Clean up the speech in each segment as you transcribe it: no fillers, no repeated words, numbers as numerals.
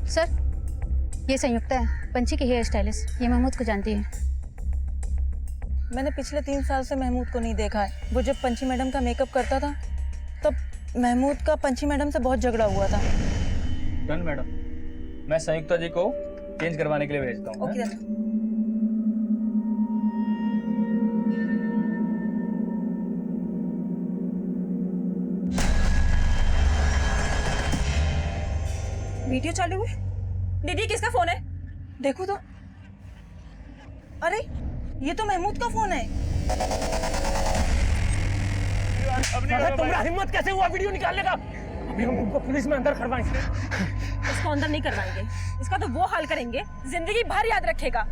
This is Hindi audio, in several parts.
सर, ये संयुक्ता है, पंची की हेयर स्टाइलिस्ट। ये महमूद को जानती है। मैंने पिछले 3 साल से महमूद को नहीं देखा है। वो जब पंची मैडम का मेकअप करता था तब महमूद का पंची मैडम से बहुत झगड़ा हुआ था। डन मैडम, मैं संयुक्ता जी को चेंज करवाने के लिए भेजता हूँ। ओके दादा। वीडियो चालू है। दीदी किसका फोन है? देखो तो। अरे ये तो महमूद का फोन है। तुम्हारा हिम्मत कैसे हुआ वीडियो निकालने का? अभी हम तुमको पुलिस में अंदर करवाएंगे। इसको अंदर नहीं करवाएंगे, इसका तो वो हाल करेंगे जिंदगी भर याद रखेगा।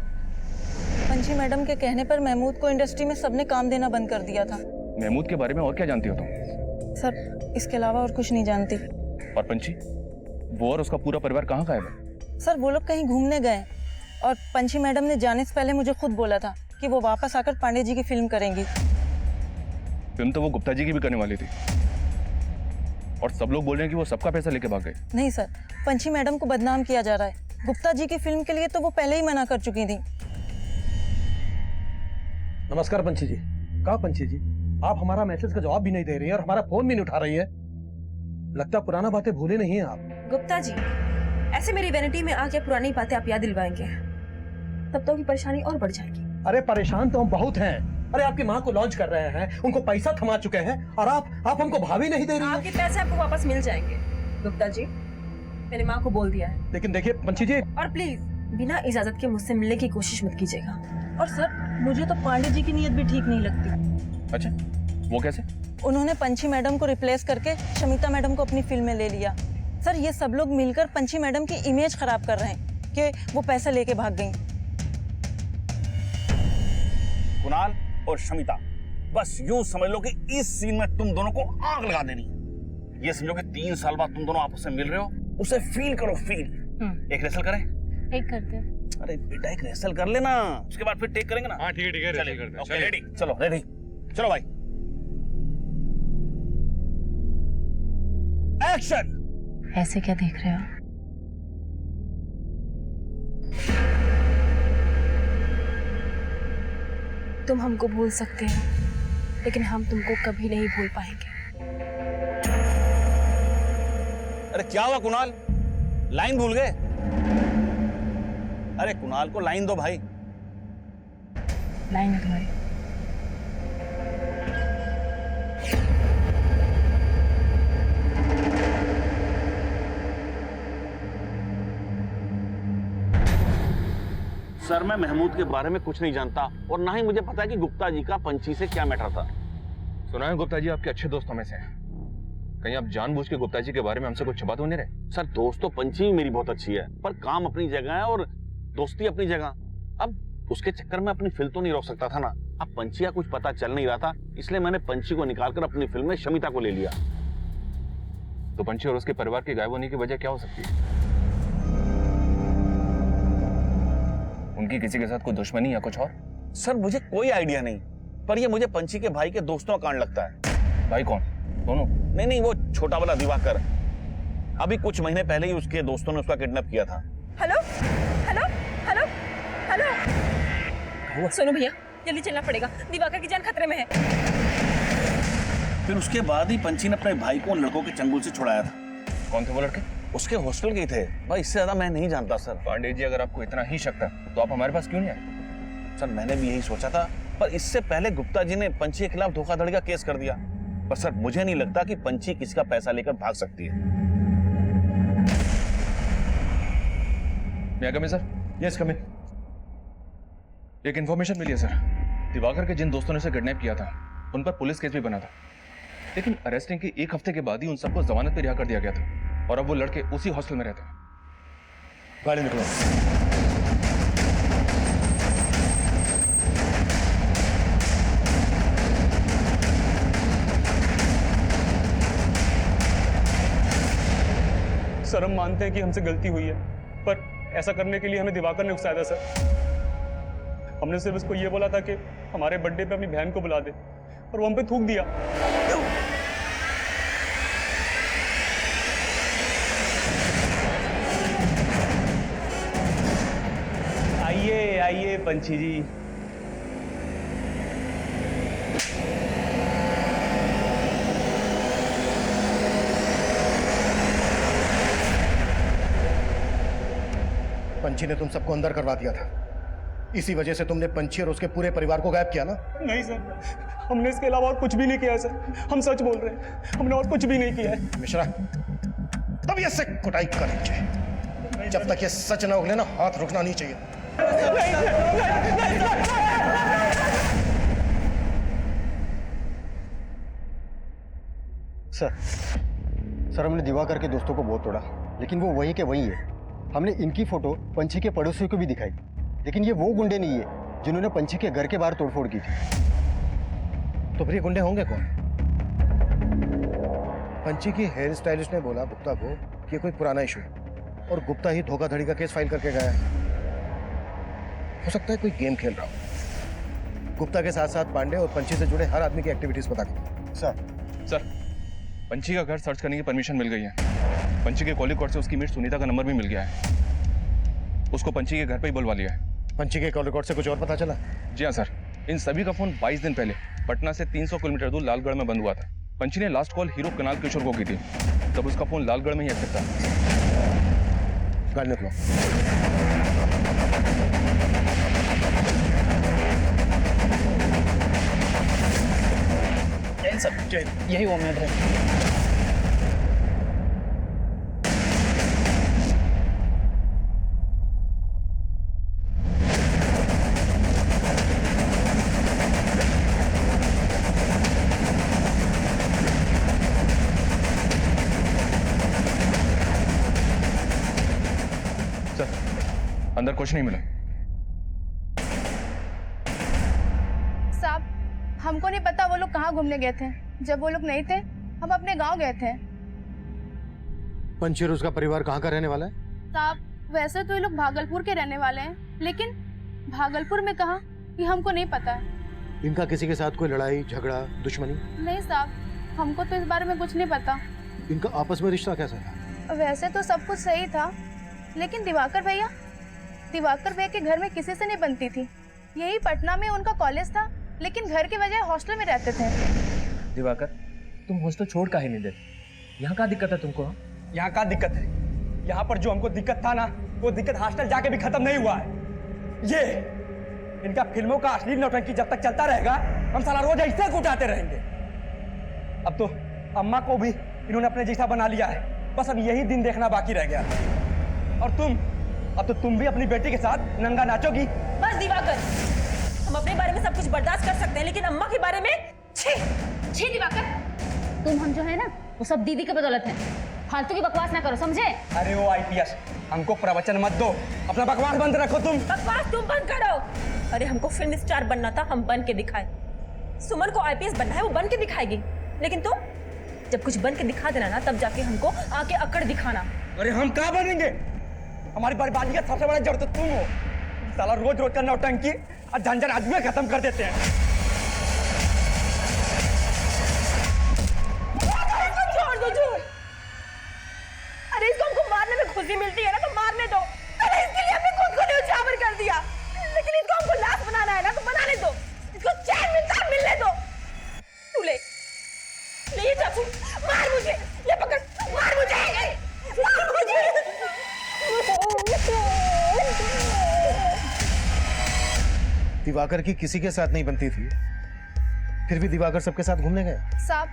पंची मैडम के कहने पर महमूद को इंडस्ट्री में सबने काम देना बंद कर दिया था। महमूद के बारे में और क्या जानती हो तुम? सर, इसके अलावा और कुछ नहीं जानती। और पंची, वो और उसका पूरा परिवार कहाँ गायब है? सर, वो लोग कहीं घूमने गए और पंची मैडम ने जाने से पहले मुझे खुद बोला था कि वो वापस आकर पांडे जी की फिल्म करेंगी। फिल्म तो वो गुप्ता जी की भी करने वाली थी और सब लोग बोल रहे हैं कि वो सबका पैसा लेके भाग गए। नहीं सर, पंची मैडम को बदनाम किया जा रहा है। गुप्ता जी की फिल्म के लिए तो वो पहले ही मना कर चुकी थी। नमस्कार पंची जी। कहा पंची जी, आप हमारा मैसेज का जवाब भी नहीं दे रही हैं और हमारा फोन भी नहीं उठा रही है। लगता पुराना बातें भूले नहीं हैं आप। गुप्ता जी, ऐसे मेरी वैनिटी में आके पुरानी बातें आप याद दिलवाएंगे, तब तो की परेशानी और बढ़ जाएगी। अरे परेशान तो हम बहुत हैं। अरे आपकी माँ को लॉन्च कर रहे हैं, उनको पैसा थमा चुके हैं और आप हमको भाभी नहीं दे रही हैं। आपके पैसे आपको वापस मिल जाएंगे गुप्ता जी, मैंने माँ को बोल दिया है। लेकिन देखिए पंची जी, और प्लीज बिना इजाजत के मुझसे मिलने की कोशिश मत कीजिएगा। और सर, मुझे तो पांडे जी की नीयत भी ठीक नहीं लगती। अच्छा, वो कैसे? उन्होंने पंची मैडम को रिप्लेस करके शमिता मैडम को अपनी फिल्म में ले लिया। सर, ये सब लोग मिलकर पंची मैडम की इमेज खराब कर रहे हैं कि वो पैसा लेके भाग गई। कुणाल और शमिता, बस यूं समझ लो कि इस सीन में तुम दोनों को आग लगा देनी है। ये समझो कि 3 साल बाद तुम दोनों आपस में मिल रहे हो, उसे फील करो, फील। एक रेसल करें? एक करते हैं। अरे बेटा, एक रेसल कर लेना, उसके बाद फिर टेक करेंगे ना। हाँ ठीक है, चलिए करते हैं। ओके रेडी, चलो रेडी, चलो भाई, एक्शन। ऐसे क्या देख रहे हो? तुम हमको भूल सकते हैं, लेकिन हम तुमको कभी नहीं भूल पाएंगे। अरे क्या हुआ कुणाल, लाइन भूल गए? अरे कुणाल को लाइन दो भाई। लाइन है तुम्हारी। सर, मैं महमूद के बारे में कुछ नहीं जानता और ना ही मुझे पता है कि गुप्ता जी का पंची से क्या मैटर था। सुना है गुप्ता जी आपके अच्छे दोस्तों में से हैं। कहीं आप जानबूझ के गुप्ता जी के बारे में हमसे कुछ छुपा तो नहीं रहे? सर, दोस्त तो पंची मेरी बहुत अच्छी है, पर काम अपनी जगह है और दोस्ती अपनी जगह। अब उसके चक्कर में अपनी फिल्म तो नहीं रोक सकता था ना। अब पंची का कुछ पता चल नहीं रहा था, इसलिए मैंने पंची को निकालकर अपनी फिल्म में शमिता को ले लिया। तो पंची और उसके परिवार के गायब होने की वजह क्या हो सकती है? उनकी किसी के साथ कोई दुश्मनी या कुछ और? सर, मुझे कोई आइडिया नहीं, पर ये मुझे पंची के भाई के दोस्तों का कांड लगता है। भाई कौन? दोनों? नहीं, वो छोटा वाला दिवाकर। अभी कुछ महीने पहले ही उसके दोस्तों ने उसका किडनैप किया था। हेलो हेलो हेलो हेलो, सुनो भैया, जल्दी चलना पड़ेगा, दिवाकर की जान खतरे में है। फिर उसके बाद ही पंची ने अपने भाई को उन लड़कों के चंगुल से छुड़ाया था। कौन थे वो लड़के? उसके हॉस्टल के थे भाई, इससे ज्यादा मैं नहीं जानता सर। पांडे जी, अगर आपको इतना ही शक था तो आप हमारे पास क्यों नहीं आए? सर, मैंने भी यही सोचा था, पर इससे पहले गुप्ता जी ने पंची के खिलाफ धोखाधड़ी का केस कर दिया। पर सर, मुझे नहीं लगता कि पंची किसी का पैसा लेकर भाग सकती है। मैं कम सर? यस कम इन। एक इन्फॉर्मेशन मिली है सर। दिवाकर के जिन दोस्तों ने उसे किडनैप किया था उन पर पुलिस केस भी बना था, लेकिन अरेस्टिंग के 1 हफ्ते के बाद ही उन सबको जमानत पर रिहा कर दिया गया था और अब वो लड़के उसी हॉस्टल में रहते हैं। गाड़ी निकलो। सर, हम मानते हैं कि हमसे गलती हुई है, पर ऐसा करने के लिए हमें दिवाकर ने उकसाया था सर। हमने सिर्फ उसको ये बोला था कि हमारे बर्थडे पे अपनी बहन को बुला दे, और वो हम पे थूक दिया। पंछी जी। पंछी ने तुम सबको अंदर करवा दिया था, इसी वजह से तुमने पंछी और उसके पूरे परिवार को गायब किया ना? नहीं सर, हमने इसके अलावा और कुछ भी नहीं किया है सर, हम सच बोल रहे हैं, हमने और कुछ भी नहीं किया है। मिश्रा, तब ये से कुटाई करनी चाहिए, जब तक ये सच ना उगले ना हाथ रुकना नहीं चाहिए। सर हमने दिवाकर के दोस्तों को बहुत तोड़ा, लेकिन वो वहीं के वहीं है। हमने इनकी फोटो पंछी के पड़ोसियों को भी दिखाई, लेकिन ये वो गुंडे नहीं है जिन्होंने पंछी के घर के बाहर तोड़फोड़ की थी। तो फिर ये गुंडे होंगे कौन? पंछी की हेयर स्टाइलिस्ट ने बोला गुप्ता को कि कोई पुराना इशू है और गुप्ता ही धोखाधड़ी का केस फाइल करके गया है। हो सकता है कोई गेम खेल रहा हो। गुप्ता के साथ साथ पांडे और पंछी से जुड़े हर आदमी की एक्टिविटीज पता करो। सर, पंछी का घर सर्च करने की परमिशन मिल गई है। पंछी के कॉलिंग कोड से उसकी मीट सुनीता का नंबर भी मिल गया है। उसको पंछी के घर पे ही बुलवा लिया है। पंछी के कॉल रिकॉर्ड से कुछ और पता चला? जी हाँ सर, इन सभी का फोन 22 दिन पहले पटना से 300 किलोमीटर दूर लालगढ़ में बंद हुआ था। पंछी ने लास्ट कॉल हीरो कनाल किशोर को की थी, तब उसका फोन लालगढ़ में ही एक्टिव था। गाड़ी निकलो। यही उम्मीद है। अंदर कुछ नहीं मिला। साहब, हमको नहीं पता वो लोग कहाँ घूमने गए थे। जब वो लोग नहीं थे, हम अपने गांव गए थे। पंछी और उसका परिवार कहाँ का रहने वाला है? साहब, वैसे तो ये लोग भागलपुर के रहने वाले हैं, लेकिन भागलपुर में कहाँ ये हमको नहीं पता है। इनका किसी के साथ कोई लड़ाई झगड़ा दुश्मनी? नहीं साहब, हमको तो इस बारे में कुछ नहीं पता। इनका आपस में रिश्ता कैसा था? वैसे तो सब कुछ सही था, लेकिन दिवाकर भैया के घर में किसी से नहीं बनती थी। यही पटना में उनका कॉलेज था, लेकिन घर के बजाय हॉस्टल में रहते थे। दिवाकर, तुम हॉस्टल छोड़ काहे नहीं देते? यहाँ का दिक्कत है तुमको? यहाँ का दिक्कत है? यहाँ पर जो हमको दिक्कत था ना, वो दिक्कत हॉस्टल जाके भी खत्म नहीं हुआ है। ये इनका फिल्मों का असली नौटंकी जब तक चलता रहेगा, हम साला रोज ऐसे उठाते रहेंगे। अब तो अम्मा को भी इन्होंने अपने जैसा बना लिया है, बस अब यही दिन देखना बाकी रह गया। और अब तो तुम भी अपनी बेटी के साथ नंगा नाचोगी। बस दिवाकर, हम अपने बारे में सब कुछ बर्दाश्त कर सकते हैं, लेकिन अम्मा के बारे में छी दिवाकर, तुम हम जो है ना, वो सब दीदी की बदौलत है। फालतू की बकवास ना करो, समझे? अरे वो आईपीएस, हमको प्रवचन मत दो, अपना बकवास बंद रखो। बकवास तुम बंद करो। अरे हमको फिल्म स्टार बनना था, हम बन के दिखाए। सुमन को आईपीएस बनना है, वो बन के दिखाएगी। लेकिन तुम जब कुछ बन के दिखा देना ना, तब जाके हमको आके अकड़ दिखाना। अरे हम कहाँ बनेंगे? हमारी बर्बादी का सबसे बड़ा जड़ तो तुम हो। साला रोज रोज का नौटंकी और झंझट आदमी खत्म कर देते हैं। छोड़ दो, छोड़। अरे इसको हमको मारने में खुशी मिलती है ना, तो मारने दो। अरे इसके लिए हमने खुद को न्यौछावर कर दिया, लेकिन इसको हमको लाश बनाना है ना, तो बनाने दो। इसको चैन मिलता है, मिलने दो। तू ले ये चाकू, मार मुझे, ये पकड़, मार मुझे, मार मुझे। दिवाकर की किसी के साथ नहीं बनती थी, फिर भी दिवाकर सबके साथ घूमने गए। साहब,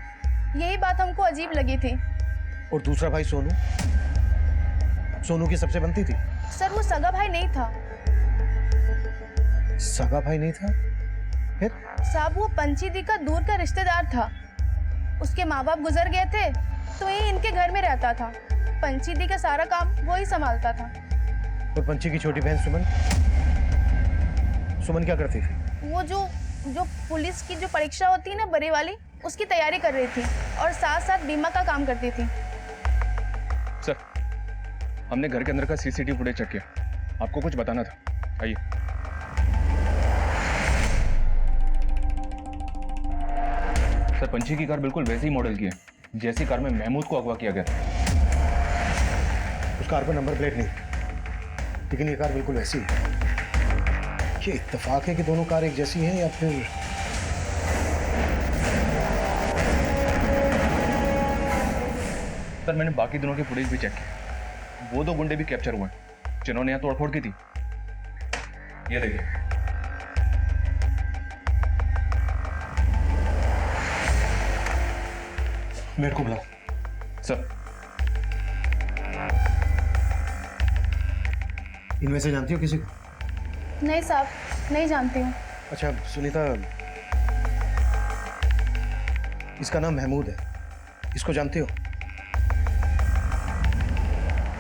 यही बात हमको अजीब लगी थी। और दूसरा भाई सोनू की सबसे बनती थी। सर, वो सगा भाई नहीं था। सगा भाई नहीं था? फिर? साहब, वो पंछी दी का दूर का रिश्तेदार था। उसके माँ बाप गुजर गए थे, तो यही इनके घर में रहता था। पंछी दी का सारा काम वो ही संभालता था। और पंछी की छोटी बहन सुमन क्या करती थी? वो जो पुलिस की जो परीक्षा होती है ना, बड़ी वाली, उसकी तैयारी कर रही थी और साथ साथ बीमा का काम करती थी। सर, हमने घर के अंदर का सीसीटीवी फुटेज चेक किया, आपको कुछ बताना था। आइए। सर, पंछी की कार बिल्कुल वैसी ही मॉडल की है जैसी कार में महमूद को अगवा किया गया था। उस कार पर नंबर प्लेट नहीं, लेकिन ये कार बिल्कुल वैसी है। ये इत्तेफाक है कि दोनों कार एक जैसी हैं या फिर सर मैंने बाकी दोनों के फुटेज भी चेक किया, वो 2 गुंडे भी कैप्चर हुए हैं जिन्होंने यहाँ तोड़फोड़ की थी। ये देखिए, मेरे को बुलाओ। सर इनमें से जानती हो किसी को? नहीं साहब, नहीं जानती हूँ। अच्छा सुनीता, इसका नाम महमूद है, इसको जानती हो?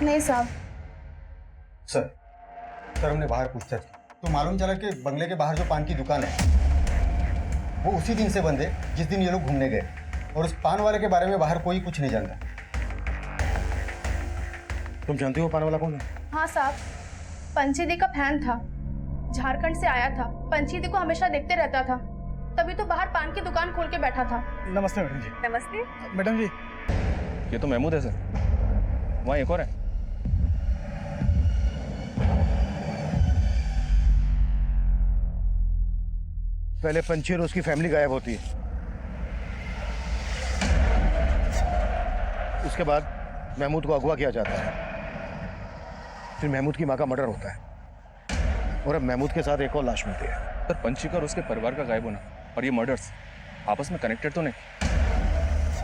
नहीं साहब। सर हमने बाहर पूछताछ की तो मालूम चला कि बंगले के बाहर जो पान की दुकान है वो उसी दिन से बंद है जिस दिन ये लोग घूमने गए, और उस पान वाले के बारे में बाहर कोई कुछ नहीं जानता। तुम जानती हो पान वाला कौन है? हाँ साहब, पंची दी का फैन था, झारखंड से आया था, पंची दी को हमेशा देखते रहता था, तभी तो बाहर पान की दुकान खोल के बैठा था। नमस्ते मैडम जी। नमस्ते। मैडम जी, ये तो महमूद है सर, वहाँ एक और है। पहले पंची और उसकी फैमिली गायब होती है, उसके बाद महमूद को अगवा किया जाता है, फिर महमूद की मां का मर्डर होता है और अब महमूद के साथ एक और लाश मिलती है। सर पंची का और उसके परिवार का गायब होना और ये मर्डर्स आपस में कनेक्टेड तो नहीं?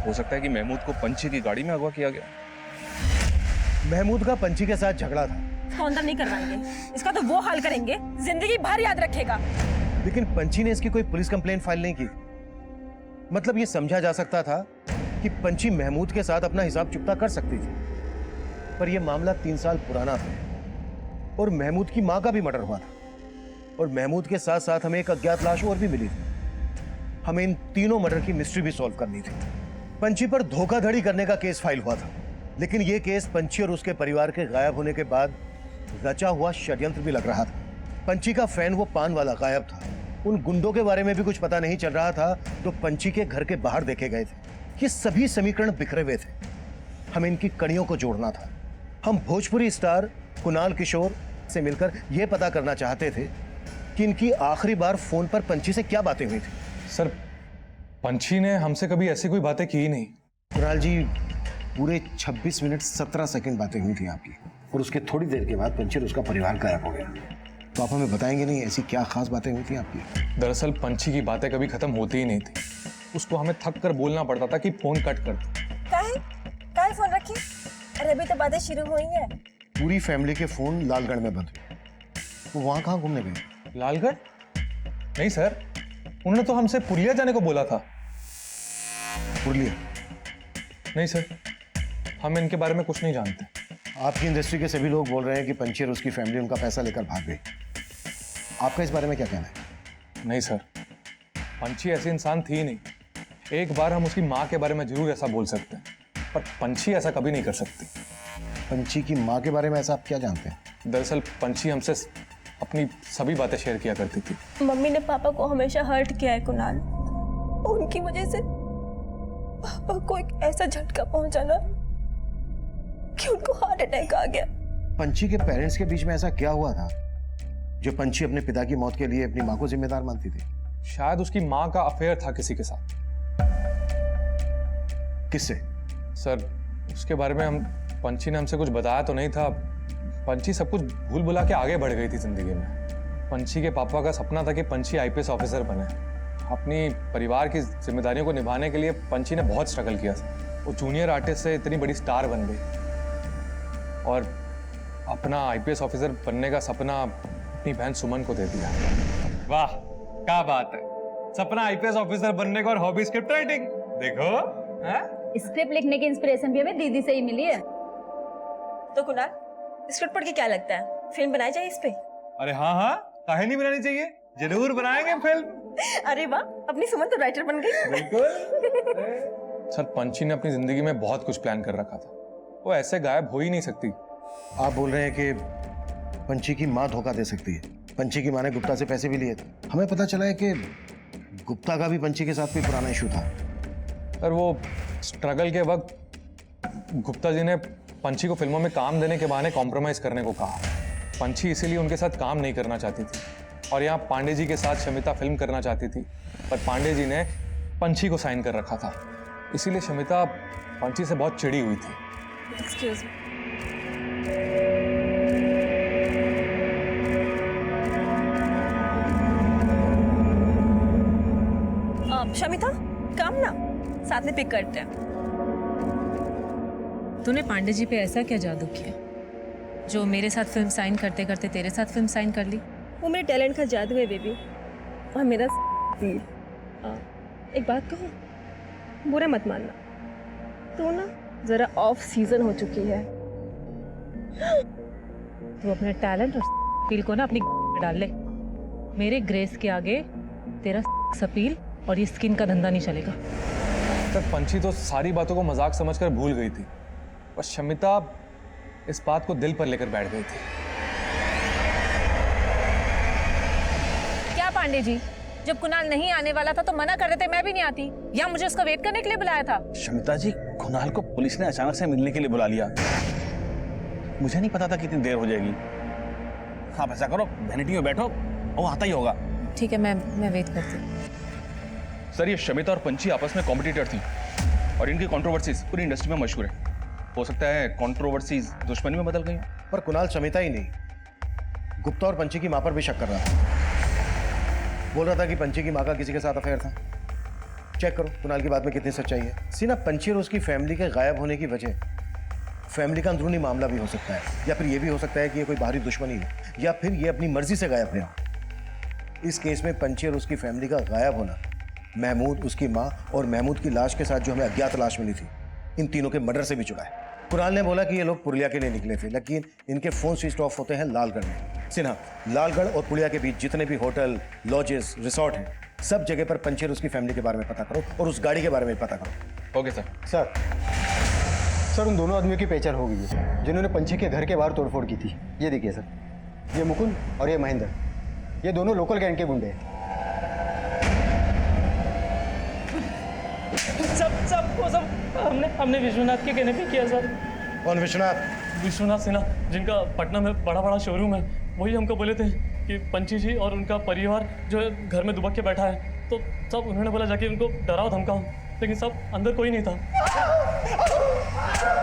हो सकता है कि महमूद को पंची की गाड़ी में अगवा किया गया। महमूद का पंची के साथ झगड़ा था, इसका अंदर नहीं करवाएंगे, इसका तो वो हाल करेंगे जिंदगी भर याद रखेगा। लेकिन पंची ने इसकी कोई पुलिस कंप्लेंट फाइल नहीं की। मतलब ये समझा जा सकता था कि पंची महमूद के साथ अपना हिसाब चुकता कर सकती थी, पर यह मामला 3 साल पुराना था और महमूद की मां का भी मर्डर हुआ था, और महमूद के साथ साथ हमें एक अज्ञात लाश और भी मिली थी। हमें इन तीनों मर्डर की मिस्ट्री भी सॉल्व करनी थी। पंची पर धोखाधड़ी करने का केस फाइल हुआ था, लेकिन यह केस पंची और उसके परिवार के गायब होने के बाद रचा हुआ षड्यंत्र भी लग रहा था। पंची का फैन वो पान वाला गायब था, उन गुंडों के बारे में भी कुछ पता नहीं चल रहा था जो पंची के घर के बाहर देखे गए थे। ये सभी समीकरण बिखरे हुए थे, हमें इनकी कड़ियों को जोड़ना था। हम भोजपुरी स्टार कुणाल किशोर से मिलकर यह पता करना चाहते थे कि इनकी आखिरी बार फोन पर पंची से क्या बातें हुई थी। सर पंची ने हमसे कभी ऐसी कोई बातें की नहीं। कुणाल जी, पूरे 26 मिनट 17 सेकंड बातें हुई थी आपकी, और उसके थोड़ी देर के बाद पंची और उसका परिवार गायब हो गया। तो आप हमें बताएंगे नहीं ऐसी क्या खास बातें हुई थी आपकी? दरअसल पंची की बातें कभी खत्म होती ही नहीं थी, उसको हमें थक कर बोलना पड़ता था कि फोन कट कर दो। काहे फोन रखी? अरे अभी तो बातें शुरू हुई हैं। पूरी फैमिली के फोन लालगढ़ में बंद हुए। वो वहां कहाँ घूमने गए? लालगढ़? नहीं सर, उन्होंने तो हमसे पुरलिया जाने को बोला था। पुरलिया? नहीं सर, हम इनके बारे में कुछ नहीं जानते। आपकी इंडस्ट्री के सभी लोग बोल रहे हैं कि पंची और उसकी फैमिली उनका पैसा लेकर भाग गई। आपका इस बारे में क्या कहना है? नहीं सर, पंची ऐसी इंसान थी नहीं। एक बार हम उसकी माँ के बारे में जरूर ऐसा बोल सकते हैं, पर पंची ऐसा कभी नहीं कर सकती। पंची की माँ के बारे में ऐसा आप क्या जानते हैं? दरअसल पंची हमसे अपनी सभी बातें शेयर किया करती थी। मम्मी ने पापा को हमेशा हर्ट किया है कुणाल, उनकी वजह से पापा को एक ऐसा झटका पहुंचा ना कि उनको हार्ट अटैक आ गया। पंची के पेरेंट्स के बीच में ऐसा क्या हुआ था जो पंची अपने पिता की मौत के लिए अपनी माँ को जिम्मेदार मानती थी? शायद उसकी माँ का अफेयर था किसी के साथ। किससे? सर उसके बारे में पंची ने हमसे कुछ बताया तो नहीं था। पंची सब कुछ भूल भुला के आगे बढ़ गई थी जिंदगी में। पंची के पापा का सपना था कि पंची आईपीएस ऑफिसर बने। अपनी परिवार की जिम्मेदारियों को निभाने के लिए पंची ने बहुत स्ट्रगल किया था। वो जूनियर आर्टिस्ट से इतनी बड़ी स्टार बन गई और अपना आईपीएस ऑफिसर बनने का सपना अपनी बहन सुमन को दे दिया। वाह क्या बात है, सपना आईपीएस ऑफिसर बनने का और हॉबी स्क्रिप्ट राइटिंग। देखो स्क्रिप्ट लिखने की इंस्पिरेशन भी हमें दीदी से ही मिली है। तो कुणाल, स्क्रिप्ट पढ़ के क्या लगता है, फिल्म बनाई जाए इस पे? अरे हाँ हाँ, काहे नहीं बनानी चाहिए, जरूर बनाएंगे फिल्म। अरे वाह, अपनी सुमन तो राइटर बन गई। बिल्कुल। सर पंची ने अपनी जिंदगी में बहुत कुछ प्लान कर रखा था, वो ऐसे गायब हो ही नहीं सकती। आप बोल रहे हैं कि पंची की माँ धोखा दे सकती है? पंची की माँ ने गुप्ता से पैसे भी लिए थे। हमें पता चला है कि गुप्ता का भी पंची के साथ कोई पुराना इशू था। सर वो स्ट्रगल के वक्त गुप्ता जी ने पंची को फिल्मों में काम देने के बहाने कॉम्प्रोमाइज करने को कहा। पंची इसीलिए उनके साथ काम नहीं करना चाहती थी। और यहाँ पांडे जी के साथ शमिता फिल्म करना चाहती थी, पर पांडे जी ने पंछी को साइन कर रखा था, इसीलिए शमिता पंछी से बहुत चिड़ी हुई थी। एक्सक्यूज शमिता, काम ना साथ में पिक करते हैं। तूने पांडे जी पे ऐसा क्या जादू किया जो मेरे साथ फिल्म साइन करते करते तेरे साथ फिल्म साइन कर ली? वो मेरे टैलेंट का जादू है बेबी, और मेरा दिल। एक बात कहूँ, बुरा मत मानना, तो ना जरा ऑफ सीजन हो चुकी है। तू अपना टैलेंट और अपील को ना अपनी में डाल ले। मेरे ग्रेस के आगे तेरा अपील और ये स्किन का धंधा नहीं चलेगा। तब पंछी तो सारी बातों को मजाक समझकर भूल गई थी, पर शमिता इस बात को दिल पर लेकर बैठ गई थी। क्या पांडे जी, जब कुणाल नहीं आने वाला था तो मना कर देते, मैं भी नहीं आती, या मुझे उसका वेट करने के लिए बुलाया था? शमिता जी, कुणाल को पुलिस ने अचानक से मिलने के लिए बुला लिया। मुझे नहीं पता था कितनी देर हो जाएगी। आप ऐसा करो, वैनिटी में बैठो, वो आता ही होगा। ठीक है, मैं वेट करती हूँ। सर, ये शमिता और पंछी आपस में कॉम्पिटिटर थी और इनकी कंट्रोवर्सीज पूरी इंडस्ट्री में मशहूर है। हो सकता है कंट्रोवर्सीज दुश्मनी में बदल गई। पर कुणाल शमिता ही नहीं, गुप्ता और पंछी की मां पर भी शक कर रहा था। बोल रहा था कि पंछी की मां का किसी के साथ अफेयर था। चेक करो कुणाल की बात में कितनी सच्चाई है। सीना, पंछी और उसकी फैमिली के गायब होने की वजह फैमिली का अंदरूनी मामला भी हो सकता है, या फिर यह भी हो सकता है कि ये कोई बाहरी दुश्मनी हो, या फिर ये अपनी मर्जी से गायब नहीं हो। इस केस में पंछी और उसकी फैमिली का गायब होना, महमूद, उसकी मां और महमूद की लाश के साथ जो हमें अज्ञात लाश मिली थी, इन तीनों के मर्डर से भी जुड़ा है। कुणाल ने बोला कि ये लोग पुरुलिया के लिए निकले थे, लेकिन इनके फोन स्विच ऑफ होते हैं लालगढ़ में। सिन्हा, लालगढ़ और पुरुलिया के बीच जितने भी होटल, लॉजेस, रिसोर्ट हैं, सब जगह पर पंछी और उसकी फैमिली के बारे में पता करो और उस गाड़ी के बारे में पता करो। Okay sir. सर, उन दोनों आदमियों की पहचान हो गई है जिन्होंने पंछी के घर के बाहर तोड़फोड़ की थी। ये देखिए सर, ये मुकुंद और ये महेंद्र, ये दोनों लोकल गैंग के गुंडे हैं। सब हमने विश्वनाथ के कहने पे किया सर। कौन विश्वनाथ? विश्वनाथ सिन्हा, जिनका पटना में बड़ा शोरूम है, वही हमको बोले थे कि पंछी जी और उनका परिवार जो है घर में दुबक के बैठा है, तो सब उन्होंने बोला जाके उनको डराओ धमकाओ, लेकिन सब अंदर कोई नहीं था।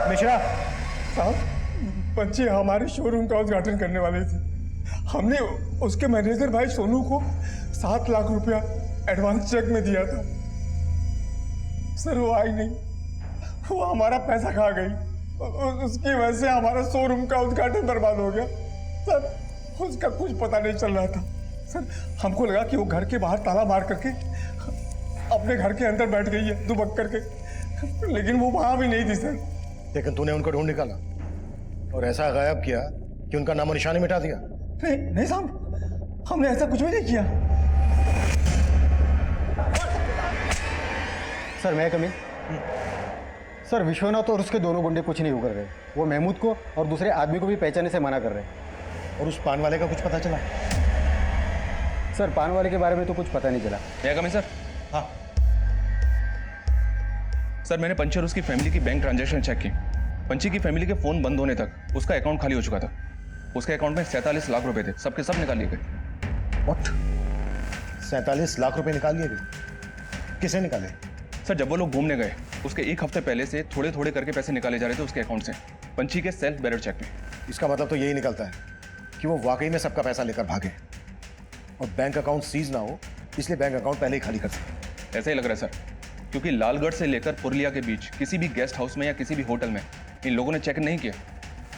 मिश्रा साहब, पंछी हमारे शोरूम का उद्घाटन करने वाले थे। हमने उसके मैनेजर भाई सोनू को 7 लाख रुपया एडवांस चेक में दिया था। सर, वो आई नहीं, वो हमारा पैसा खा गई। उसकी वजह से हमारा शोरूम का उद्घाटन बर्बाद हो गया। सर, उसका कुछ पता नहीं चल रहा था। सर, हमको लगा कि वो घर के बाहर ताला मार करके अपने घर के अंदर बैठ गई है दुबक करके, लेकिन वो वहां भी नहीं थी सर। लेकिन तूने उनको ढूंढ निकाला और ऐसा गायब किया कि उनका नामो निशान मिटा दिया। नहीं साहब, हमने ऐसा कुछ भी नहीं किया। सर, मैं कमी सर, विश्वनाथ और उसके दोनों गुंडे कुछ नहीं कर रहे। वो महमूद को और दूसरे आदमी को भी पहचानने से मना कर रहे हैं। और उस पान वाले का कुछ पता चला? सर, पान वाले के बारे में तो कुछ पता नहीं चला। क्या कमी सर? हाँ सर, मैंने पंछी और उसकी फैमिली की बैंक ट्रांजैक्शन चेक की। पंछी की फैमिली के फोन बंद होने तक उसका अकाउंट खाली हो चुका था। उसके अकाउंट में 47 लाख रुपए थे, सबके सब निकाल लिए गए। व्हाट? 47 लाख रुपए निकाल लिए गए? किसे निकाले? सर, जब वो लोग घूमने गए उसके एक हफ्ते पहले से थोड़े थोड़े करके पैसे निकाले जा रहे थे उसके अकाउंट से, पंछी के सेल्फ बेरर चेक में। इसका मतलब तो यही निकलता है कि वो वाकई में सबका पैसा लेकर भागे और बैंक अकाउंट सीज ना हो, इसलिए बैंक अकाउंट पहले ही खाली कर सके। ऐसा ही लग रहा है सर, क्योंकि लालगढ़ से लेकर पुरुलिया के बीच किसी भी गेस्ट हाउस में या किसी भी होटल में इन लोगों ने चेक नहीं किया।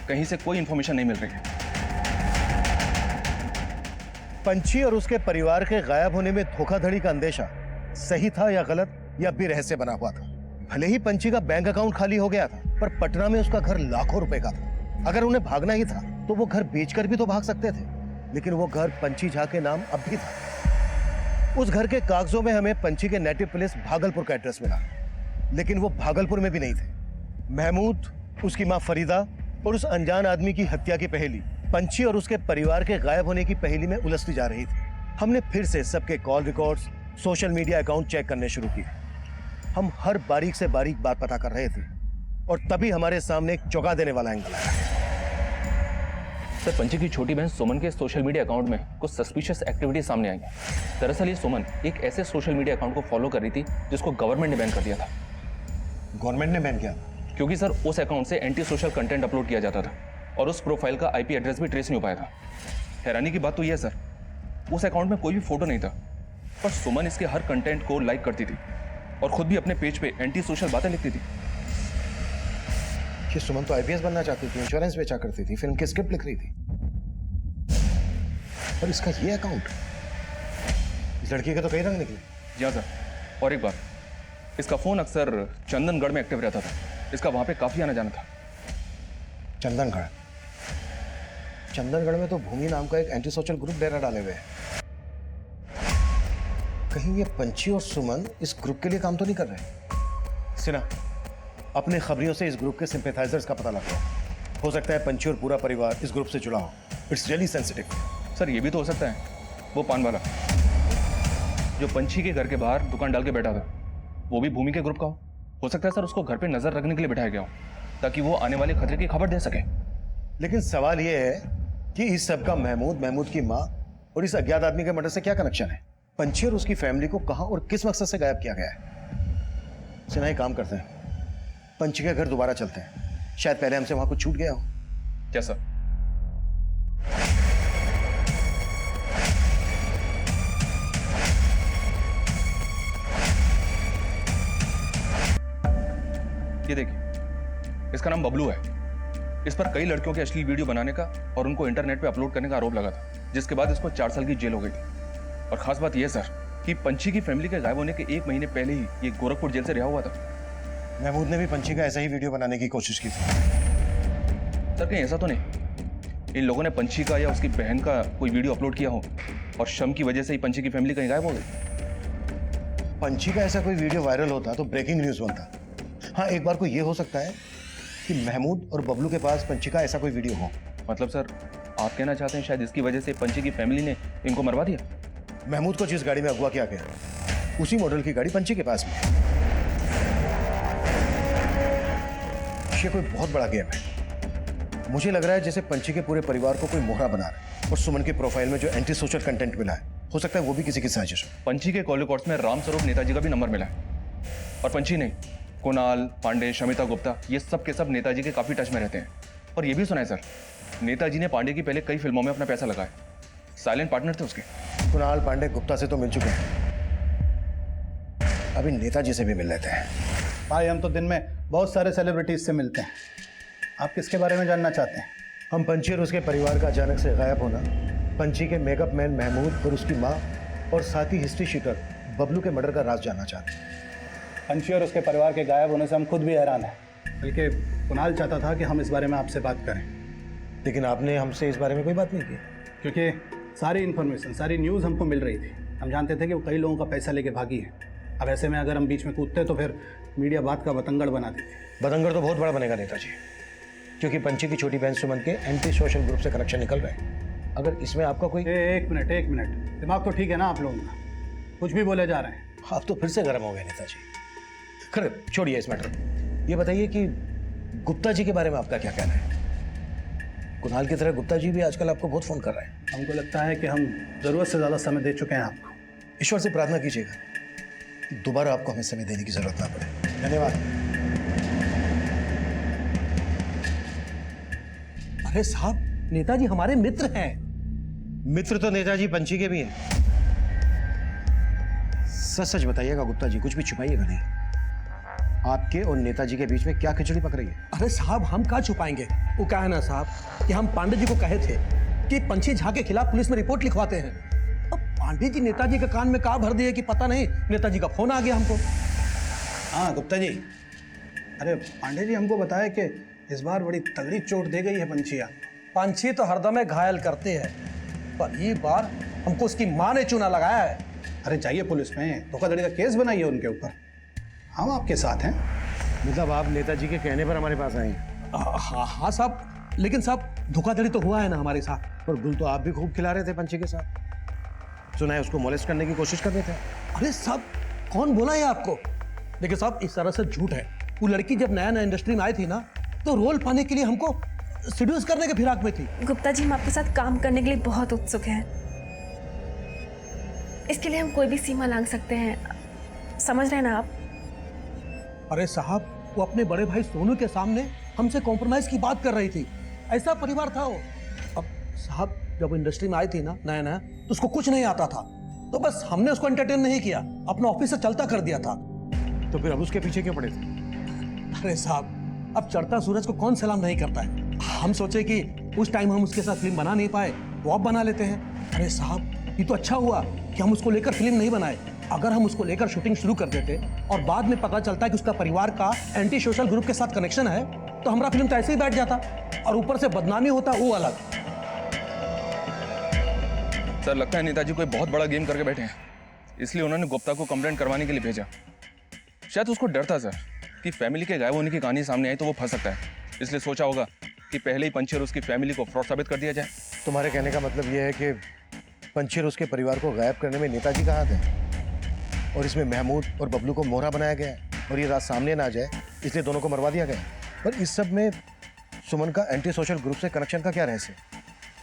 कहीं से कोई इंफॉर्मेशन नहीं मिल रही है। पंछी और उसके परिवार के गायब होने में धोखाधड़ी का अंदेशा सही था या गलत, या भी रहस्य बना हुआ था? भले ही पंछी का बैंक अकाउंट खाली हो गया था, पर पटना में उसका घर लाखों रुपए का था। अगर उन्हें भागना ही था तो वो घर बेचकर भी तो भाग सकते थे, लेकिन वो घर पंछी झा के नाम अब भी था। उस घर के कागजों में हमें पंछी के नेटिव प्लेस भागलपुर का एड्रेस मिला, लेकिन वो भागलपुर में भी नहीं थे। महमूद, उसकी मां फरीदा और उस अनजान आदमी की हत्या की पहेली पंछी और उसके परिवार के गायब होने की पहेली में उलझती जा रही थी। हमने फिर से सबके call records, social media account check करने शुरू किए। हम हर बारीक से बारीक बात पता कर रहे थे और तभी हमारे सामने एक चौंका देने वाला एंगल आया। सर पंची की छोटी बहन सुमन के सोशल मीडिया अकाउंट में कुछ सस्पिशियस एक्टिविटी सामने आई है। दरअसल ये सुमन एक ऐसे सोशल मीडिया अकाउंट को फॉलो कर रही थी जिसको गवर्नमेंट ने बैन कर दिया था। गवर्नमेंट ने बैन किया? क्योंकि सर उस अकाउंट से एंटी सोशल कंटेंट अपलोड किया जाता था और उस प्रोफाइल का IP एड्रेस भी ट्रेस नहीं हो पाया था। हैरानी की बात तो यह है सर, उस अकाउंट में कोई भी फोटो नहीं था, पर सुमन इसके हर कंटेंट को लाइक करती थी और खुद भी अपने पेज पे एंटी सोशल बातें लिखती थी। कि सुमन तो IPS बनना चाहती थी, इंश्योरेंस बेचा करती थी, फिल्म की स्क्रिप्ट लिख रही थी, और इसका ये अकाउंट, इस लड़की के तो कई रंग निकले। जी हाँ सर, और एक बात, इसका फोन अक्सर चंदनगढ़ में एक्टिव रहता था, इसका वहां पे काफी आना जाना था। चंदनगढ़? चंदनगढ़ में तो भूमि नाम का एक एंटी सोशल ग्रुप डेरा डाले हुए हैं। कहीं ये पंची और सुमन इस ग्रुप के लिए काम तो नहीं कर रहे? सिन्हा, अपने खबरियों से इस ग्रुप के सिंपैथाइजर्स का पता लगाओ। हो सकता है पंची और पूरा परिवार इस ग्रुप से जुड़ा हो। It's really sensitive. सर ये भी तो हो सकता है, वो पान वाला जो पंची के घर के बाहर दुकान डाल के बैठा था, वो भी भूमि के ग्रुप का हो सकता है सर, उसको घर पे नजर रखने के लिए बिठाया गया हो ताकि वो आने वाले खतरे की खबर दे सके। लेकिन सवाल ये है कि इस सब का महमूद की माँ और इस अज्ञात आदमी के मर्डर से क्या कनेक्शन है? पंची और उसकी फैमिली को कहां और किस मकसद से गायब किया गया है? सिन्हा, काम करते हैं, पंची के घर दोबारा चलते हैं, शायद पहले हमसे वहां कुछ छूट गया हो। क्या सर? ये देखिए, इसका नाम बबलू है। इस पर कई लड़कियों के अश्लील वीडियो बनाने का और उनको इंटरनेट पे अपलोड करने का आरोप लगा था, जिसके बाद इसको 4 साल की जेल हो गई थी। और खास बात यह सर कि पंची की फैमिली के गायब होने के 1 महीने पहले ही ये गोरखपुर जेल से रिहा हुआ था। महमूद ने भी पंची का ऐसा ही वीडियो बनाने की कोशिश की थी। सर कहीं ऐसा तो नहीं इन लोगों ने पंची का या उसकी बहन का कोई वीडियो अपलोड किया हो और शम की वजह से ही पंची की फैमिली कहीं गायब हो गई? पंची का ऐसा कोई वीडियो वायरल होता तो ब्रेकिंग न्यूज बनता। हाँ, एक बार को ये हो सकता है कि महमूद और बबलू के पास पंची का ऐसा कोई वीडियो हो। मतलब सर आप कहना चाहते हैं शायद इसकी वजह से पंची की फैमिली ने इनको मरवा दिया? महमूद को जिस गाड़ी में अगवा किया गया, उसी मॉडल की गाड़ी पंची के पास में। ये कोई बहुत बड़ा गेम है। मुझे लग रहा है जैसे पंची के पूरे परिवार को कोई मोहरा बना रहा है और सुमन की प्रोफाइल में जो एंटी सोशल कंटेंट मिला है, हो सकता है वो भी किसी की साजिश हो। पंची के कॉल रिकॉर्ड्स में रामस्वरूप नेताजी का भी नंबर मिला है, और पंची नहीं, कुणाल पांडे, शमिता गुप्ता, ये सब के सब नेताजी के काफी टच में रहते हैं। और ये भी सुना है सर, नेताजी ने पांडे की पहले कई फिल्मों में अपना पैसा लगाया, साइलेंट पार्टनर थे उसके। कुणाल पांडे गुप्ता से तो मिल चुके हैं, अभी नेताजी से भी मिल लेते हैं। भाई हम तो दिन में बहुत सारे सेलिब्रिटीज से मिलते हैं, आप किसके बारे में जानना चाहते हैं? हम पंची और उसके परिवार का अचानक से गायब होना, पंची के मेकअप मैन महमूद और उसकी माँ और साथ ही हिस्ट्री शीटर बबलू के मर्डर का राज जानना चाहते हैं। पंची और उसके परिवार के गायब होने से हम खुद भी हैरान हैं, बल्कि कुणाल चाहता था कि हम इस बारे में आपसे बात करें। लेकिन आपने हमसे इस बारे में कोई बात नहीं की। क्योंकि सारी इन्फॉर्मेशन, सारी न्यूज़ हमको मिल रही थी। हम जानते थे कि वो कई लोगों का पैसा लेके भागी है। अब ऐसे में अगर हम बीच में कूदते तो फिर मीडिया बात का बतंगड़ बना देती। बतंगड़ तो बहुत बड़ा बनेगा नेताजी, क्योंकि पंची की छोटी बहन सुमन के एंटी सोशल ग्रुप से कनेक्शन निकल रहे हैं। अगर इसमें आपका कोई एक मिनट, दिमाग तो ठीक है ना आप लोगों का? कुछ भी बोले जा रहे हैं। आप तो फिर से गर्म हो गए नेताजी। खैर छोड़िए इस मैटर, ये बताइए कि गुप्ता जी के बारे में आपका क्या कहना है? कुणाल की तरह गुप्ता जी भी आजकल आपको बहुत फोन कर रहे हैं। हमको लगता है कि हम ज़रूरत से ज़्यादा समय दे चुके हैं आपको। ईश्वर से प्रार्थना कीजिएगा कि दोबारा आपको हमें समय देने की जरूरत ना पड़े। धन्यवाद। अरे साहब, नेताजी हमारे मित्र हैं। मित्र तो नेताजी पंची के भी हैं। सच सच बताइएगा गुप्ता जी, कुछ भी छुपाइएगा नहीं। आपके और नेताजी के बीच में क्या खिचड़ी पक रही है? अरे साहब, हम क्या छुपाएंगे? वो क्या है ना साहब कि हम पांडे जी को कहे थे कि पंछी झा के खिलाफ पुलिस में रिपोर्ट लिखवाते हैं। अब पांडे जी नेताजी के कान में कहाँ भर दिए कि पता नहीं, नेताजी का फोन आ गया हमको। हाँ गुप्ता जी, अरे पांडे जी हमको बताया कि इस बार बड़ी तगड़ी चोट दे गई है पंछिया। पंछी तो हरदम घायल करते हैं, पर ये बार हमको उसकी माँ ने चूना लगाया है। अरे जाइए पुलिस में, धोखाधड़ी का केस बनाइए उनके ऊपर, हम आपके साथ हैं। मतलब आप नेताजी के कहने पर हमारे पास आए? हाँ साहब, लेकिन साहब धोखाधड़ी तो हुआ है ना हमारे साथ। पर गुल तो आप भी खूब खिला रहे थे पंची के साथ, सुना है उसको मोलेस्ट करने की कोशिश कर रहे थे। अरे साहब, कौन बोला है आपको? देखिए साहब, इस तरह से झूठ है। वो लड़की जब नया नया इंडस्ट्री में आई थी ना, तो रोल पाने के लिए हमको सीड्यूस करने के फिराक में थी। गुप्ता जी, हम आपके साथ काम करने के लिए बहुत उत्सुक हैं। इसके लिए हम कोई भी सीमा लांघ सकते हैं, समझ रहे हैं ना आप? अरे साहब, वो अपने बड़े भाई सोनू के सामने हमसे कॉम्प्रोमाइज की बात कर रही थी। ऐसा परिवार था वो। अब साहब, जब वो इंडस्ट्री में आई थी ना नया नया, तो उसको कुछ नहीं आता था, तो बस हमने उसको एंटरटेन नहीं किया, अपना ऑफिस से चलता कर दिया था। तो फिर अब उसके पीछे क्यों पड़े थे? अरे साहब, अब चढ़ता सूरज को कौन सलाम नहीं करता है। हम सोचे कि उस टाइम हम उसके साथ फिल्म बना नहीं पाए, तो अब बना लेते हैं। अरे साहब, ये तो अच्छा हुआ कि हम उसको लेकर फिल्म नहीं बनाए। अगर हम उसको लेकर शूटिंग शुरू कर देते और बाद में पता चलता है कि उसका परिवार का एंटी सोशल ग्रुप के साथ कनेक्शन है, तो हमारा फिल्म तो ऐसे ही बैठ जाता और ऊपर से बदनामी होता, वो अलग। सर, लगता है नेताजी कोई बहुत बड़ा गेम करके बैठे हैं, इसलिए उन्होंने गुप्ता को कंप्लेंट करवाने के लिए भेजा। शायद उसको डर था सर कि फैमिली के गायब होने की कहानी सामने आई तो वो फंस सकता है, इसलिए सोचा होगा कि पहले ही पंची और उसकी फैमिली को फ्रॉड साबित कर दिया जाए। तुम्हारे कहने का मतलब यह है कि पंची और उसके परिवार को गायब करने में नेताजी का हाथ है, और इसमें महमूद और बबलू को मोहरा बनाया गया है, और ये रात सामने ना आ जाए इसलिए दोनों को मरवा दिया गया। पर इस सब में सुमन का एंटी सोशल ग्रुप से कनेक्शन का क्या रहस्य?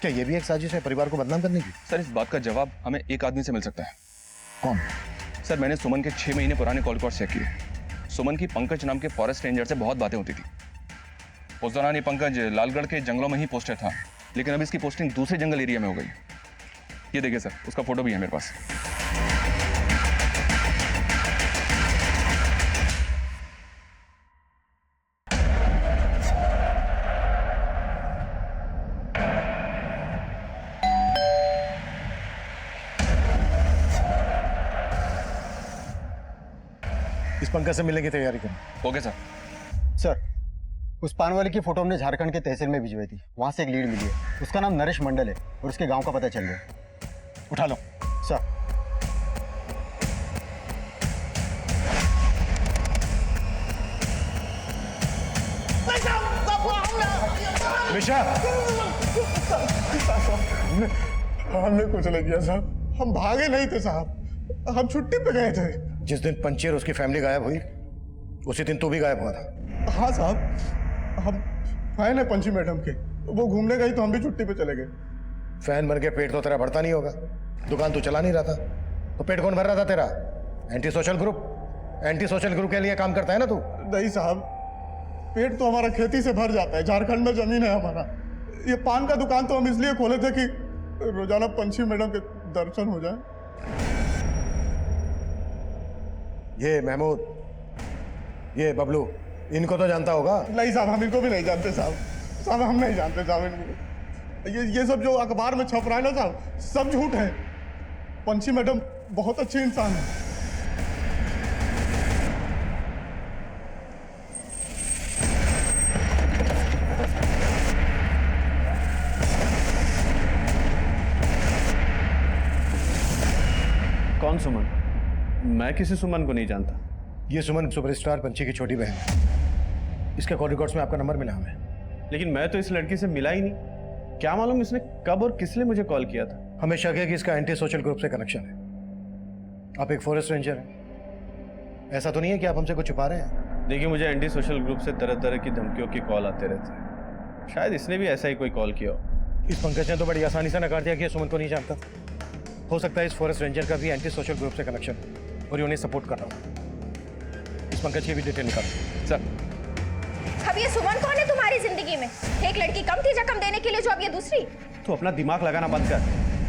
क्या ये भी एक साजिश है परिवार को बदनाम करने की? सर, इस बात का जवाब हमें एक आदमी से मिल सकता है। कौन? सर, मैंने सुमन के 6 महीने पुराने कॉल रिकॉर्ड चेक किए। सुमन की पंकज नाम के फॉरेस्ट रेंजर से बहुत बातें होती थी। उस दौरान ये पंकज लालगढ़ के जंगलों में ही पोस्टेड था, लेकिन अब इसकी पोस्टिंग दूसरे जंगल एरिया में हो गई। ये देखिए सर, उसका फोटो भी है मेरे पास। इस पंकज से मिलने की तैयारी करें। Okay sir. सर, उस पान वाले की फोटो हमने झारखंड के तहसील में भिजवाई थी, वहां से एक लीड मिली है। उसका नाम नरेश मंडल है और उसके गांव का पता चल गया। उठा लो। सर, मिशा, हमने कुछ नहीं किया साहब, हम भागे नहीं थे साहब, हम छुट्टी पे गए थे। जिस दिन पंची और उसकी फैमिली गायब हुई, उसी दिन तू भी गायब हुआ था। हाँ साहब, हम फैन है पंची मैडम के, वो घूमने गई तो हम भी छुट्टी पे चले गए। फैन बन के पेट तो तेरा भरता नहीं होगा, दुकान तू चला नहीं रहा था, तो पेट कौन भर रहा था तेरा? Anti social group. Anti social group के लिए काम करता है ना तू? नहीं साहब, पेट तो हमारा खेती से भर जाता है, झारखंड में जमीन है हमारा। ये पान का दुकान तो हम इसलिए खोले थे कि रोजाना पंची मैडम के दर्शन हो जाए। ये महमूद, ये बबलू, इनको तो जानता होगा? नहीं साहब, हम इनको भी नहीं जानते साहब। साहब, हम नहीं जानते साहब इनको। ये सब जो अखबार में छप रहा है ना साहब, सब झूठ है। पंची मैडम बहुत अच्छी इंसान है। कौन सुमन? मैं किसी सुमन को नहीं जानता। ये सुमन सुपरस्टार पंची की छोटी बहन है। इसके कॉल रिकॉर्ड्स में आपका नंबर मिला हमें। लेकिन मैं तो इस लड़की से मिला ही नहीं। क्या मालूम इसने कब और किस लिए मुझे कॉल किया था। हमें शक है कि इसका एंटी सोशल ग्रुप से कनेक्शन है। आप एक फॉरेस्ट रेंजर हैं, ऐसा तो नहीं है कि आप हमसे कुछ छुपा रहे हैं? देखिए, मुझे एंटी सोशल ग्रुप से तरह तरह की धमकियों की कॉल आते रहते हैं। शायद इसने भी ऐसा ही कोई कॉल किया हो। इस पंकज ने तो बड़ी आसानी से नकार दिया कि ये सुमन को नहीं जानता। हो सकता है इस फॉरेस्ट रेंजर का भी एंटी सोशल ग्रुप से कनेक्शन और ये उन्हें सपोर्ट कर रहा हूँ। इस पंकज की भी डिटेल निकालो। सर, अब ये सुमन कौन है तुम्हारी जिंदगी में? एक लड़की कम थी जख्म देने के लिए, जो अब ये दूसरी। तो अपना दिमाग लगाना बंद कर।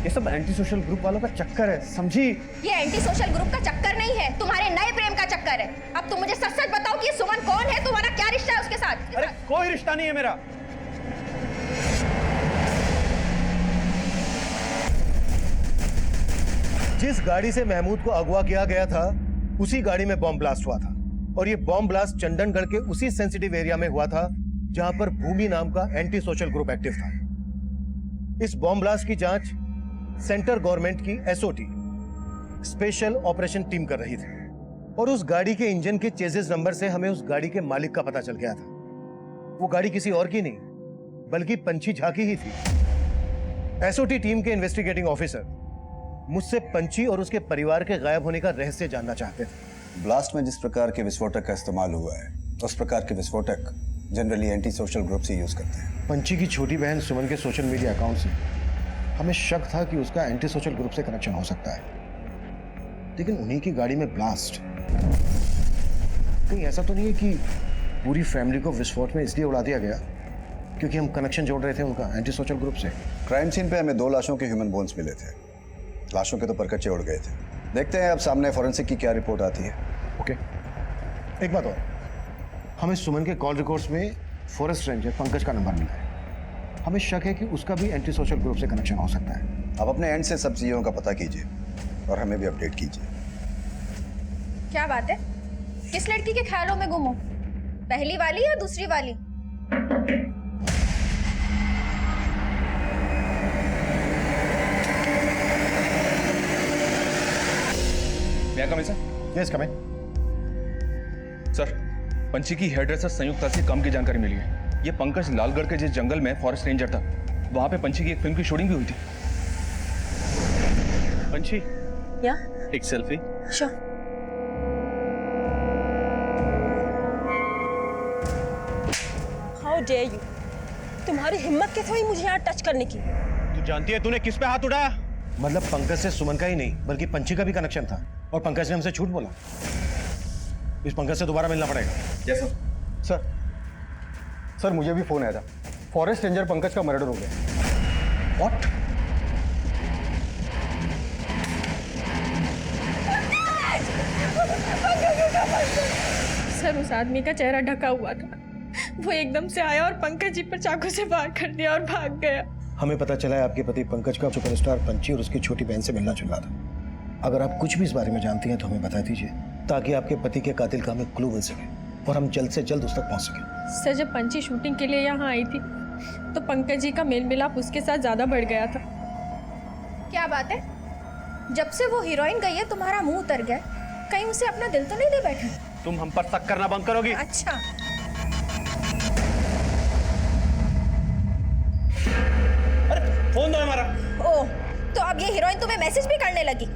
ये सब एंटी सोशल ग्रुप वालों का चक्कर है, समझी? ये एंटी सोशल ग्रुप का चक्कर नहीं है, तुम्हारे नए प्रेम का चक्कर है। अब तुम मुझे सच सच बताओ कि ये सुमन कौन है, तुम्हारा क्या रिश्ता है उसके साथ? अरे कोई रिश्ता नहीं है मेरा। जिस गाड़ी से महमूद को अगवा किया गया था, उसी गाड़ी में बॉम्ब ब्लास्ट हुआ था, और ये बॉम्ब ब्लास्ट चंदनगढ़ के उसी सेंसिटिव एरिया में हुआ था जहां पर भूमि नाम का एंटी सोशल ग्रुप एक्टिव था। इस बॉम्ब ब्लास्ट की जांच सेंटर गवर्नमेंट की एसओटी स्पेशल ऑपरेशन टीम कर रही थी, और उस गाड़ी के इंजन के चेजिस नंबर से हमें उस गाड़ी के मालिक का पता चल गया था। वो गाड़ी किसी और की नहीं, बल्कि पंची झा की ही थी। एसओटी टीम के इन्वेस्टिगेटिंग ऑफिसर मुझसे पंची और उसके परिवार के गायब होने का रहस्य जानना चाहते थे। ब्लास्ट में जिस प्रकार के विस्फोटक का इस्तेमाल हुआ है, उस प्रकार के विस्फोटक जनरली एंटी सोशल ग्रुप से यूज करते हैं। पंची की छोटी बहन सुमन के सोशल मीडिया अकाउंट से हमें शक था कि उसका एंटी सोशल ग्रुप से कनेक्शन हो सकता है, लेकिन उन्हीं की गाड़ी में ब्लास्ट। कहीं ऐसा तो नहीं है कि पूरी फैमिली को विस्फोट में इसलिए उड़ा दिया गया क्योंकि हम कनेक्शन जोड़ रहे थे उनका एंटी सोशल ग्रुप से? क्राइम सीन पे हमें 2 लाशों के ह्यूमन बोन्स मिले थे। लाशों के तो परकच्चे उड़ गए थे। देखते हैं अब सामने फॉरेंसिक की क्या रिपोर्ट आती है। ओके, एक बात और, हमें सुमन के कॉल रिकॉर्ड्स में फॉरेस्ट रेंजर पंकज का नंबर मिला है। हमें शक है कि उसका भी एंटी सोशल ग्रुप से कनेक्शन हो सकता है। आप अपने एंड से सब चीज़ों का पता कीजिए और हमें भी अपडेट कीजिए। क्या बात है? किस लड़की के ख्यालों में गुम हो? पहली वाली या दूसरी वाली? मैं कम सर? यस कम इन। सर, पंची की हेयर ड्रेसर संयुक्ता से काम की जानकारी मिली है। ये पंकज लालगढ़ के जिस जंगल में फॉरेस्ट रेंजर था, वहां पे पंची की एक फिल्म की शूटिंग भी हुई थी। पंची, या एक selfie. Sure. How dare you, तुम्हारी हिम्मत कैसे हुई मुझे यहाँ टच करने की? तू जानती है तूने किस पे हाथ उठाया? मतलब पंकज से सुमन का ही नहीं बल्कि पंची का भी कनेक्शन था और पंकज ने हमसे झूठ बोला। इस पंकज से दोबारा मिलना पड़ेगा। Yes sir. सर मुझे भी फोन आया था, फॉरेस्ट रेंजर पंकज का मर्डर हो गया। व्हाट? सर उस आदमी का चेहरा ढका हुआ था, वो एकदम से आया और पंकज जी पर चाकू से वार कर दिया और भाग गया। हमें पता चला है आपके पति पंकज का सुपरस्टार पंची और उसकी छोटी बहन से मिलना जुलना था। अगर आप कुछ भी इस बारे में जानती हैं तो हमें बता दीजिए ताकि आपके पति के कातिल का हमें क्लू मिल सके और हम जल्द से जल्द उस तक पहुंच सके। सर जब पंची शूटिंग के लिए यहाँ आई थी तो पंकज जी का मेल मिलाप उसके साथ ज्यादा बढ़ गया था। क्या बात है? जब से वो हीरोइन गई है तुम्हारा मुंह उतर गया, कहीं उसे अपना दिल तो नहीं दे बैठे? तुम हम पर शक करना बंद करोगी? अच्छा, अरे फोन दो हमारा। ओह, तो अब ये हीरोइन तुम्हें मैसेज भी करने लगी?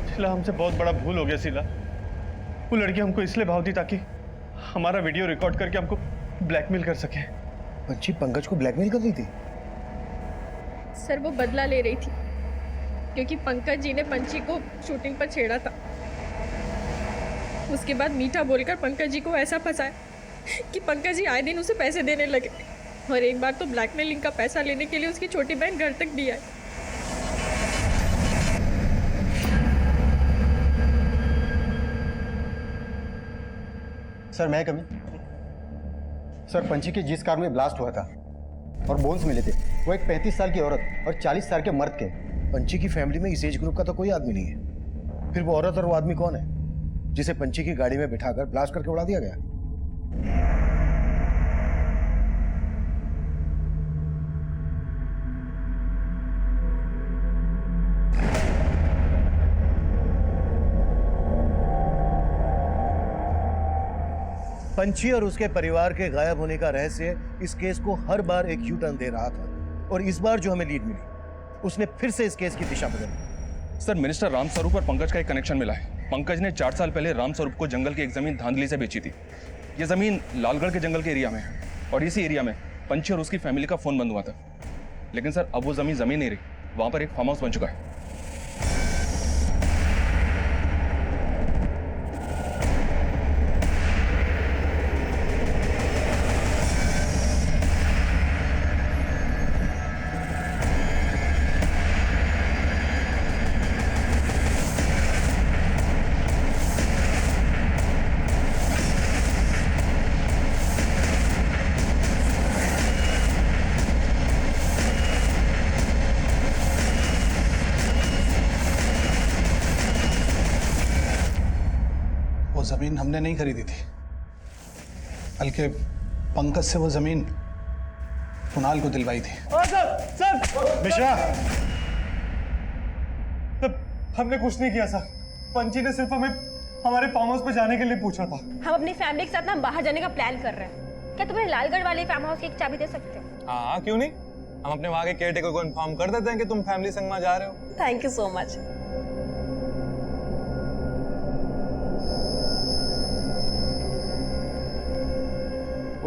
शीला, हमसे बहुत बड़ा भूल हो गया शीला। वो लड़की हमको इसलिए भाव दी ताकि हमारा वीडियो रिकॉर्ड करके हमको ब्लैकमेल कर सके। पंची पंकज को ब्लैकमेल कर रही थी? सर वो बदला ले रही थी क्योंकि पंकज जी ने पंची को शूटिंग पर छेड़ा था। उसके बाद मीठा बोलकर पंकज जी को ऐसा फंसाया कि पंकज जी आए दिन उसे पैसे देने लगे और एक बार तो ब्लैकमेलिंग का पैसा लेने के लिए उसकी छोटी बहन घर तक भी आई। सर मैं कमी। सर पंची की जिस कार में ब्लास्ट हुआ था और बोन्स मिले थे वो एक 35 साल की औरत और 40 साल के मर्द के। पंची की फैमिली में इस एज ग्रुप का तो कोई आदमी नहीं है। फिर वो औरत और वो आदमी कौन है जिसे पंची की गाड़ी में बिठाकर ब्लास्ट करके उड़ा दिया गया? पंची और उसके परिवार के गायब होने का रहस्य इस केस को हर बार एक यू टर्न दे रहा था और इस बार जो हमें लीड मिली उसने फिर से इस केस की दिशा बदली। सर, मिनिस्टर राम स्वरूप और पंकज का एक कनेक्शन मिला है। पंकज ने 4 साल पहले राम स्वरूप को जंगल की एक जमीन धांधली से बेची थी। ये जमीन लालगढ़ के जंगल के एरिया में है और इसी एरिया में पंची और उसकी फैमिली का फोन बंद हुआ था। लेकिन सर अब वो जमीन नहीं रही, वहां पर एक फार्म हाउस बन चुका है। वो जमीन हमने नहीं खरीदी थी, बल्कि पंकज से वो जमीन कुणाल को दिलवाई थी। सर मिश्रा, हमने कुछ नहीं किया सर। पंची ने सिर्फ हमें हमारे फार्म हाउस पे जाने के लिए पूछा था। हम अपनी फैमिली के साथ ना बाहर जाने का प्लान कर रहे हैं। क्या तुम्हें लालगढ़ वाले फार्म हाउस की एक चाबी दे सकते हो? हाँ, क्यों नहीं। हम अपने वहाँ के केयरटेकर को इन्फॉर्म कर देते हैं कि तुम फैमिली संग वहाँ जा रहे हो। Thank you so much.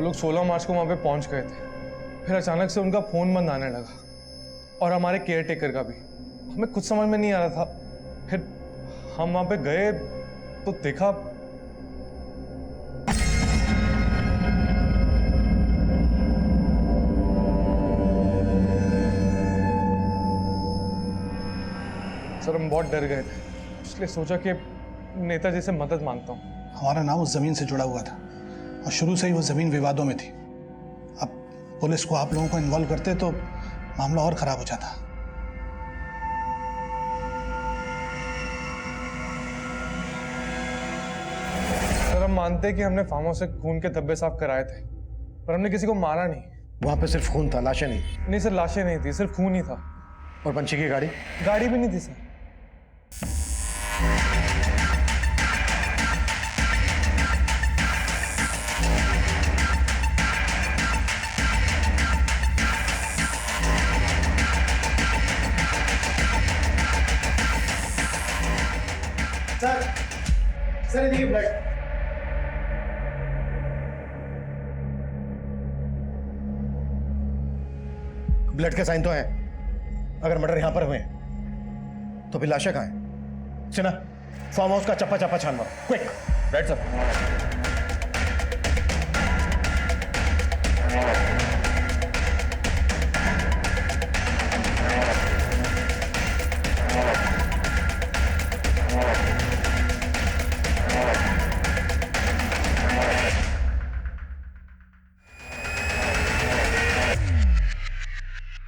वो लोग 16 मार्च को वहाँ पे पहुँच गए थे। फिर अचानक से उनका फ़ोन बंद आने लगा, और हमारे केयर टेकर का भी। हमें कुछ समझ में नहीं आ रहा था। फिर हम वहाँ पे गए तो देखा सर हम बहुत डर गए थे, इसलिए सोचा कि नेताजी से मदद मांगता हूँ। हमारा नाम उस जमीन से जुड़ा हुआ था और शुरू से ही वो जमीन विवादों में थी। अब पुलिस को आप लोगों को इन्वॉल्व करते तो मामला और खराब हो जाता। सर हम मानते हैं कि हमने फार्म हाउस से खून के धब्बे साफ कराए थे, पर हमने किसी को मारा नहीं। वहां पे सिर्फ खून था, लाशें नहीं। नहीं सर, लाशें नहीं थी, सिर्फ खून ही था। और पंछी की गाड़ी? गाड़ी भी नहीं थी सर। सर देखिए ब्लड। ब्लड के साइन तो हैं। अगर मर्डर यहां पर हुए हैं तो फिर लाशें कहां हैं? सुना, फार्म हाउस का चप्पा चप्पा छान मारो, क्विक। Right sir.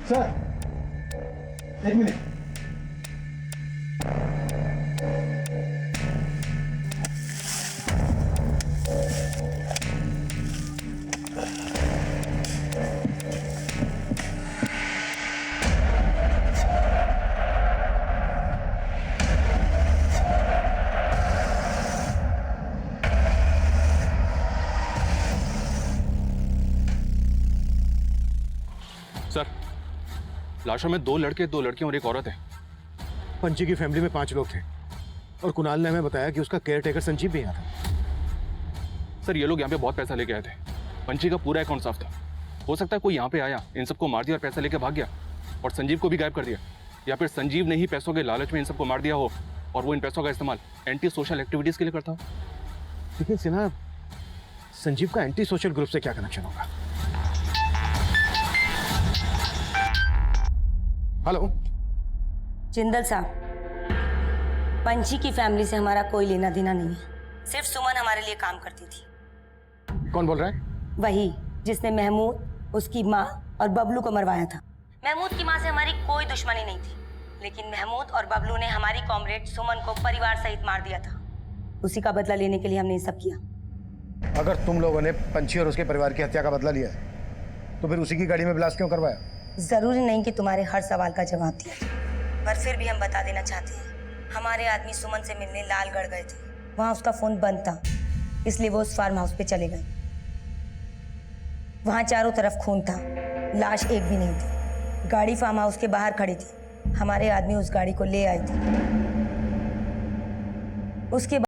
सर एक मिनट। सर, लाशों में 2 लड़के, 2 लड़कियां और एक औरत है। पंची की फैमिली में 5 लोग थे और कुणाल ने हमें बताया कि उसका केयर टेकर संजीव भी यहाँ था। सर ये लोग यहाँ पे बहुत पैसा लेके आए थे। पंची का पूरा अकाउंट साफ था। हो सकता है कोई यहाँ पे आया, इन सबको मार दिया और पैसा लेके भाग गया, और संजीव को भी गायब कर दिया। या फिर संजीव ने ही पैसों के लालच में इन सबको मार दिया हो और वो इन पैसों का इस्तेमाल एंटी सोशल एक्टिविटीज के लिए करता हो। लेकिन सिन्हा, संजीव का एंटी सोशल ग्रुप से क्या कनेक्शन होगा? हेलो जिंदल साहब, पंछी की फैमिली से हमारा कोई लेना देना नहीं है। सिर्फ सुमन हमारे लिए काम करती थी। कौन बोल रहा है? वही जिसने महमूद, उसकी माँ और बबलू को मरवाया था। महमूद की माँ से हमारी कोई दुश्मनी नहीं थी, लेकिन महमूद और बबलू ने हमारी कॉमरेड सुमन को परिवार सहित मार दिया था। उसी का बदला लेने के लिए हमने ये सब किया। अगर तुम लोगों ने पंछी और उसके परिवार की हत्या का बदला लिया है तो फिर उसी की गाड़ी में ब्लास्ट क्यों करवाया? जरूरी नहीं कि तुम्हारे हर सवाल का जवाब दिया, पर फिर भी हम बता देना चाहते हैं। हमारे आदमी सुमन से मिलने लालगढ़ गए थे। वहाँ उसका फोन बंद था, इसलिए वो उस फार्म हाउस पे चले गए। वहाँ चारों तरफ खून था, लाश एक भी नहीं थी। गाड़ी फार्म हाउस के बाहर खड़ी थी। हमारे आदमी उस गाड़ी को ले आए थे। उसके